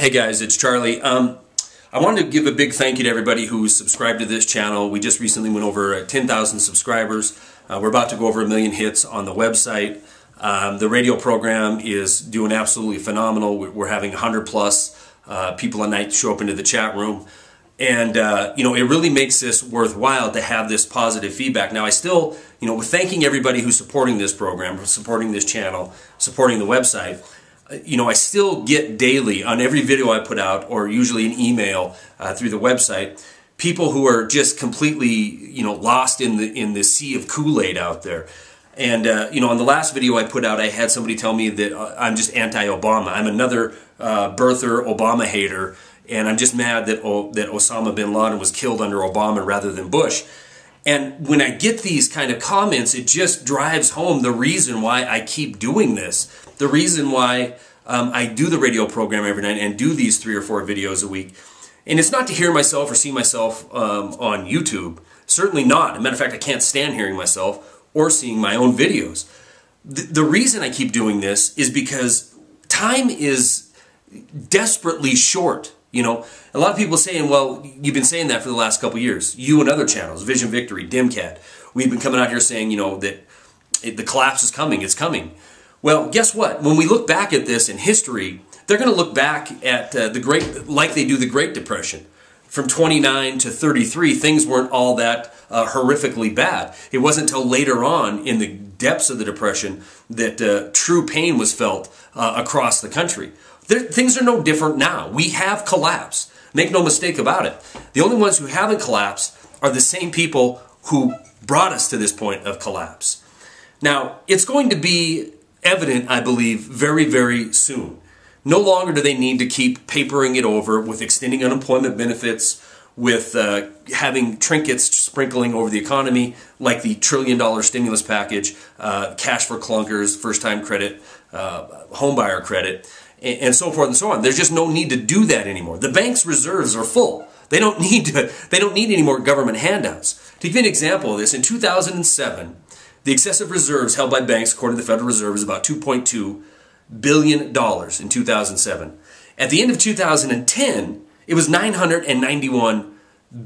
Hey guys, it's Charlie. I wanted to give a big thank you to everybody who's subscribed to this channel. We just recently went over 10,000 subscribers. We're about to go over 1 million hits on the website. The radio program is doing absolutely phenomenal. We're having 100 plus people a night show up into the chat room. And, it really makes this worthwhile to have this positive feedback. Now, I still, thanking everybody who's supporting this program, supporting this channel, supporting the website. I still get daily on every video I put out, or usually an email through the website, people who are just completely, lost in the sea of Kool-Aid out there. And, on the last video I put out, I had somebody tell me that I'm just anti-Obama. I'm another birther Obama hater, and I'm just mad that Osama bin Laden was killed under Obama rather than Bush. And when I get these kind of comments, it just drives home the reason why I keep doing this. The reason why I do the radio program every night and do these 3 or 4 videos a week. And it's not to hear myself or see myself on YouTube. Certainly not. As a matter of fact, I can't stand hearing myself or seeing my own videos. The reason I keep doing this is because time is desperately short. A lot of people saying, well, you've been saying that for the last couple of years. You and other channels, Vision Victory, DimCat. We've been coming out here saying, that the collapse is coming, it's coming. Well, guess what? When we look back at this in history, they're going to look back at like they do the Great Depression. From 29 to 33, things weren't all that horrifically bad. It wasn't until later on in the depths of the Depression that true pain was felt across the country. Things are no different now. We have collapsed. Make no mistake about it. The only ones who haven't collapsed are the same people who brought us to this point of collapse. Now, it's going to be evident, I believe, very, very soon. No longer do they need to keep papering it over with extending unemployment benefits, with having trinkets sprinkling over the economy, like the $1 trillion stimulus package, cash for clunkers, first-time credit, homebuyer credit, and so forth and so on. There's just no need to do that anymore. The bank's reserves are full. They don't need any more government handouts. To give you an example of this, in 2007, the excessive reserves held by banks, according to the Federal Reserve, is about $2.2 billion in 2007. At the end of 2010, it was $991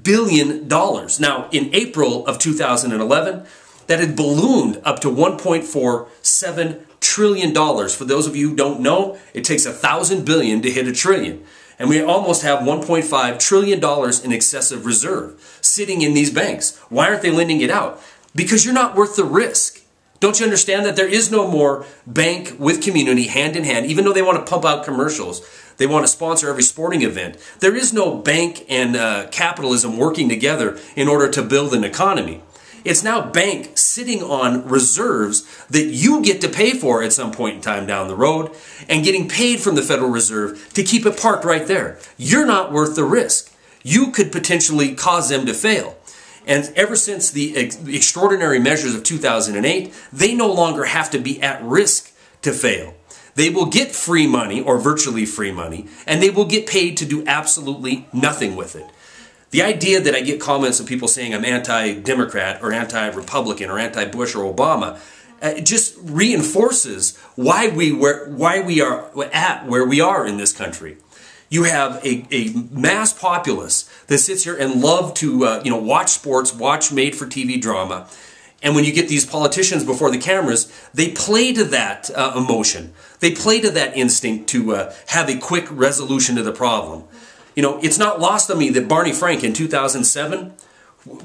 billion. Now, in April of 2011, that had ballooned up to $1.47 trillion. For those of you who don't know, it takes 1,000 billion to hit a trillion. And we almost have $1.5 trillion in excessive reserve sitting in these banks. Why aren't they lending it out? Because you're not worth the risk. Don't you understand that there is no more bank with community hand in hand, even though they want to pump out commercials, they want to sponsor every sporting event. There is no bank and capitalism working together in order to build an economy. It's now bank sitting on reserves that you get to pay for at some point in time down the road and getting paid from the Federal Reserve to keep it parked right there. You're not worth the risk. You could potentially cause them to fail. And ever since the extraordinary measures of 2008, they no longer have to be at risk to fail. They will get free money or virtually free money, and they will get paid to do absolutely nothing with it. The idea that I get comments of people saying I'm anti-Democrat or anti-Republican or anti-Bush or Obama just reinforces why we are at where we are in this country. You have a mass populace that sits here and love to watch sports, watch made-for-TV drama, and when you get these politicians before the cameras, they play to that emotion. They play to that instinct to have a quick resolution to the problem. It's not lost on me that Barney Frank in 2007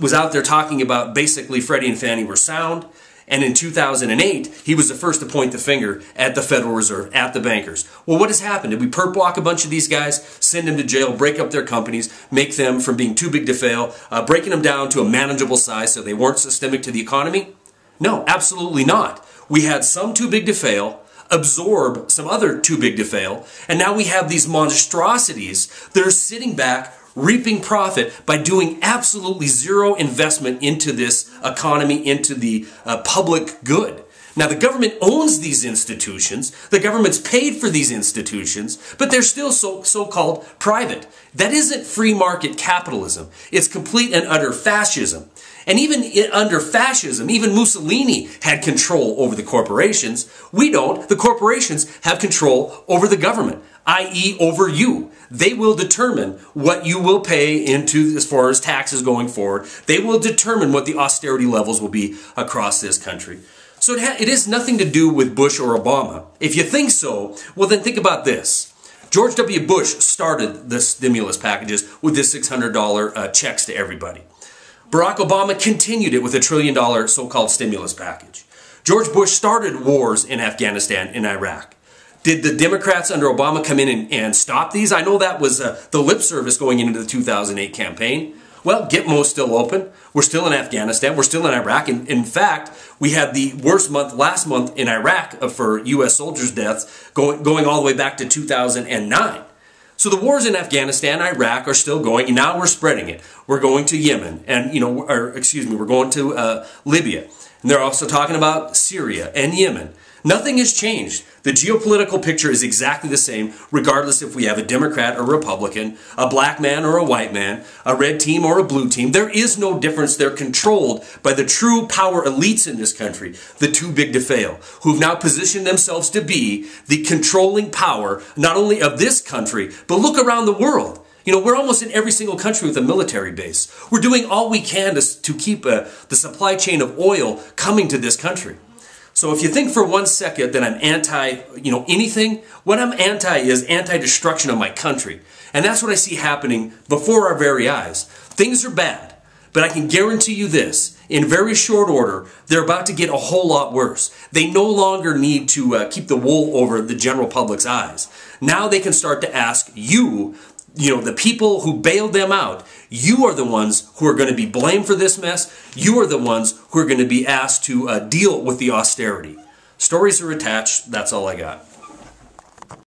was out there talking about basically Freddie and Fannie were sound. And in 2008, he was the first to point the finger at the Federal Reserve, at the bankers. Well, what has happened? Did we perp walk a bunch of these guys, send them to jail, break up their companies, make them from being too big to fail, breaking them down to a manageable size so they weren't systemic to the economy? No, absolutely not. We had some too big to fail, absorb some other too big to fail, and now we have these monstrosities that are sitting back reaping profit by doing absolutely zero investment into this economy, into the public good. Now, the government owns these institutions. The government's paid for these institutions, but they're still so-called private. That isn't free market capitalism. It's complete and utter fascism. And even under fascism, even Mussolini had control over the corporations. We don't. The corporations have control over the government. i.e. over you. They will determine what you will pay into as far as taxes going forward. They will determine what the austerity levels will be across this country. So it has nothing to do with Bush or Obama. If you think so, well then think about this. George W. Bush started the stimulus packages with this $600 checks to everybody. Barack Obama continued it with $1 trillion so-called stimulus package. George Bush started wars in Afghanistan and Iraq. Did the Democrats under Obama come in and stop these? I know that was the lip service going into the 2008 campaign. Well, Gitmo's still open. We're still in Afghanistan. We're still in Iraq. And in fact, we had the worst month last month in Iraq for U.S. soldiers' deaths going all the way back to 2009. So the wars in Afghanistan, Iraq are still going, and now we're spreading it. We're going to Yemen, and we're going to Libya. And they're also talking about Syria and Yemen. Nothing has changed. The geopolitical picture is exactly the same, regardless if we have a Democrat or Republican, a black man or a white man, a red team or a blue team. There is no difference. They're controlled by the true power elites in this country, the too big to fail, who've now positioned themselves to be the controlling power, not only of this country, but look around the world. You know, we're almost in every single country with a military base. We're doing all we can to keep the supply chain of oil coming to this country. So if you think for 1 second that I'm anti, anything, what I'm anti is anti-destruction of my country. And that's what I see happening before our very eyes. Things are bad, but I can guarantee you this, in very short order, they're about to get a whole lot worse. They no longer need to keep the wool over the general public's eyes. Now they can start to ask you, the people who bailed them out, you are the ones who are going to be blamed for this mess. You are the ones who are going to be asked to deal with the austerity. Stories are attached. That's all I got.